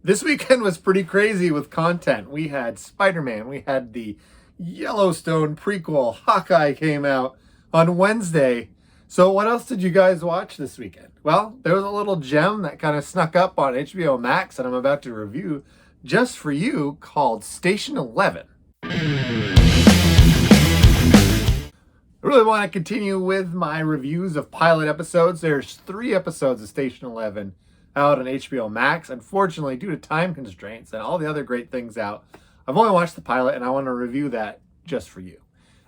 This weekend was pretty crazy with content. We had Spider-Man, we had the Yellowstone prequel, Hawkeye came out on Wednesday. So what else did you guys watch this weekend? Well, there was a little gem that kind of snuck up on HBO Max that I'm about to review just for you called Station 11. I really want to continue with my reviews of pilot episodes. There's 3 episodes of Station 11 out on HBO Max. Unfortunately, due to time constraints and all the other great things out, I've only watched the pilot and I want to review that just for you.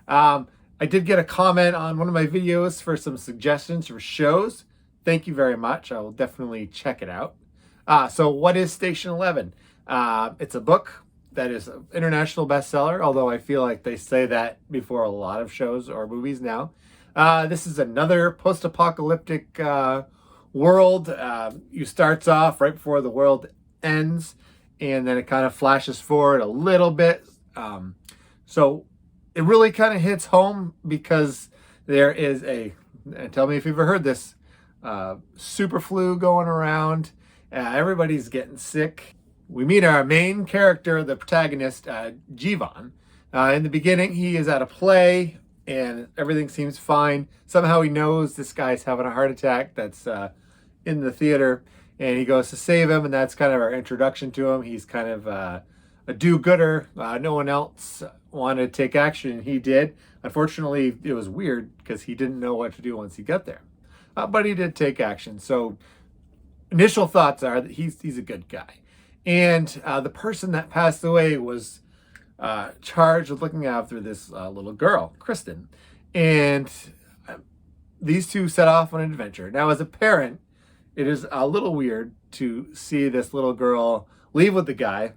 I did get a comment on one of my videos for some suggestions for shows. Thank you very much. I will definitely check it out. So what is Station 11? It's a book that is an international bestseller, although I feel like they say that before a lot of shows or movies now. This is another post-apocalyptic world. You starts off right before the world ends, and then it kind of flashes forward a little bit. So it really kind of hits home because there is and tell me if you've ever heard this, super flu going around. Everybody's getting sick. We meet our main character, the protagonist, Jivan. In the beginning, he is at a play and everything seems fine. Somehow he knows this guy's having a heart attack that's in the theater, and he goes to save him, and that's kind of our introduction to him. He's kind of a do-gooder. No one else wanted to take action. He did. Unfortunately, it was weird because he didn't know what to do once he got there. But he did take action. So initial thoughts are that he's a good guy. And the person that passed away was charged with looking after this little girl, Kristen. And these two set off on an adventure. Now, as a parent, it is a little weird to see this little girl leave with the guy.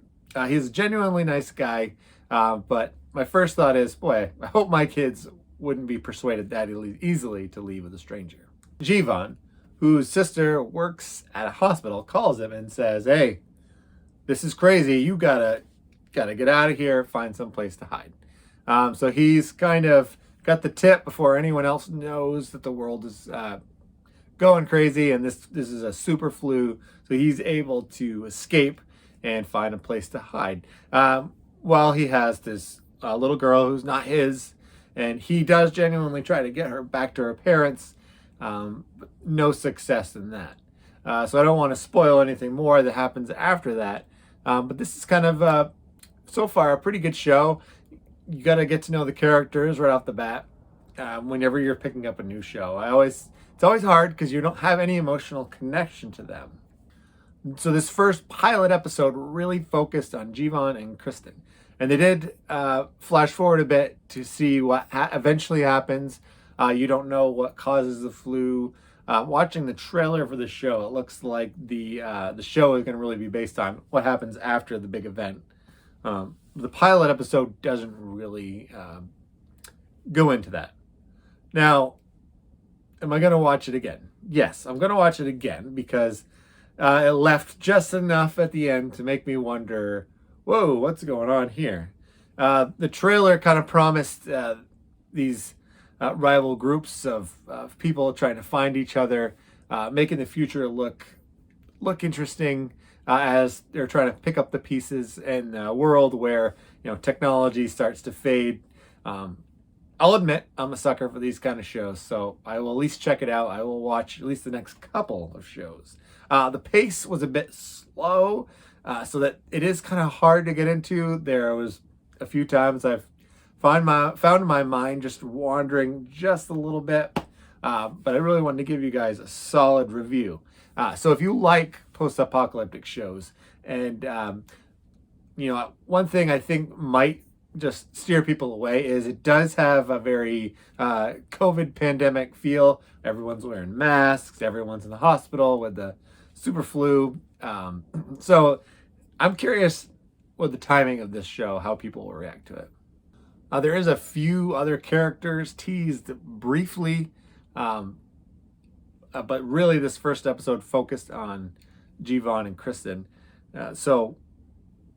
He's a genuinely nice guy, but my first thought is, boy, I hope my kids wouldn't be persuaded that easily to leave with a stranger. Jivan, whose sister works at a hospital, calls him and says, hey, this is crazy. You gotta get out of here, find some place to hide. So he's kind of got the tip before anyone else knows that the world is going crazy, and this is a super flu. So he's able to escape and find a place to hide. Well, he has this little girl who's not his, and he does genuinely try to get her back to her parents. But no success in that. So I don't want to spoil anything more that happens after that. But this is kind of, so far, a pretty good show. You got to get to know the characters right off the bat whenever you're picking up a new show. It's always hard because you don't have any emotional connection to them. So this first pilot episode really focused on Jivan and Kristen. And they did flash forward a bit to see what eventually happens. You don't know what causes the flu. Watching the trailer for the show, it looks like the show is going to really be based on what happens after the big event. The pilot episode doesn't really go into that. Now, am I going to watch it again? Yes, I'm going to watch it again because it left just enough at the end to make me wonder, whoa, what's going on here? The trailer kind of promised these rival groups of people trying to find each other, making the future look interesting as they're trying to pick up the pieces in a world where technology starts to fade. I'll admit I'm a sucker for these kind of shows, so I will at least check it out. I will watch at least the next couple of shows. The pace was a bit slow, so that it is kind of hard to get into. There was a few times I've found my mind just wandering just a little bit, but I really wanted to give you guys a solid review. So if you like post-apocalyptic shows, and one thing I think might just steer people away is it does have a very COVID pandemic feel. Everyone's wearing masks, everyone's in the hospital with the super flu. So I'm curious with the timing of this show, how people will react to it. There is a few other characters teased briefly, but really this first episode focused on Jivan and Kristen. So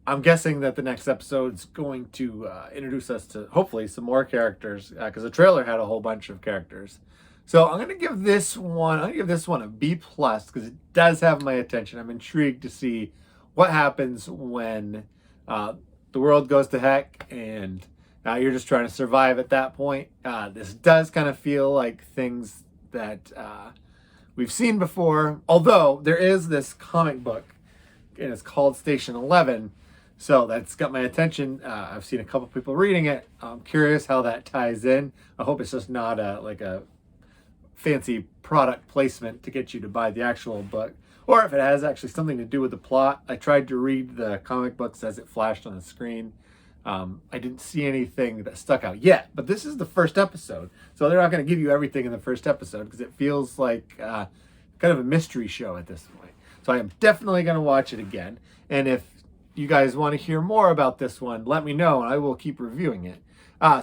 I'm guessing that the next episode's going to introduce us to hopefully some more characters because the trailer had a whole bunch of characters. So I'm gonna give this one a B+ because it does have my attention. I'm intrigued to see what happens when the world goes to heck and you're just trying to survive at that point. This does kind of feel like things that we've seen before, although there is this comic book and it's called Station 11. So that's got my attention. I've seen a couple people reading it. I'm curious how that ties in. I hope it's just not like a fancy product placement to get you to buy the actual book, or if it has actually something to do with the plot. I tried to read the comic books as it flashed on the screen. I didn't see anything that stuck out yet, but this is the first episode, so they're not going to give you everything in the first episode because it feels like kind of a mystery show at this point. So I am definitely going to watch it again, and if you guys want to hear more about this one, let me know and I will keep reviewing it.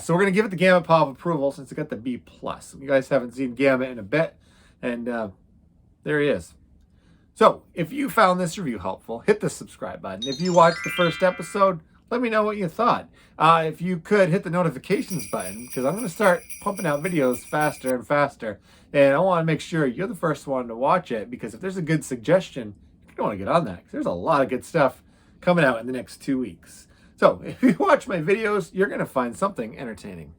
So we're going to give it the Gambit Paw of approval since it got the B+. You guys haven't seen Gambit in a bit, and there he is. So if you found this review helpful, hit the subscribe button. If you watched the first episode, let me know what you thought. If you could hit the notifications button, because I'm going to start pumping out videos faster and faster, and I want to make sure you're the first one to watch it, because if there's a good suggestion, you're going to want to get on that, because there's a lot of good stuff coming out in the next 2 weeks. So if you watch my videos, you're going to find something entertaining.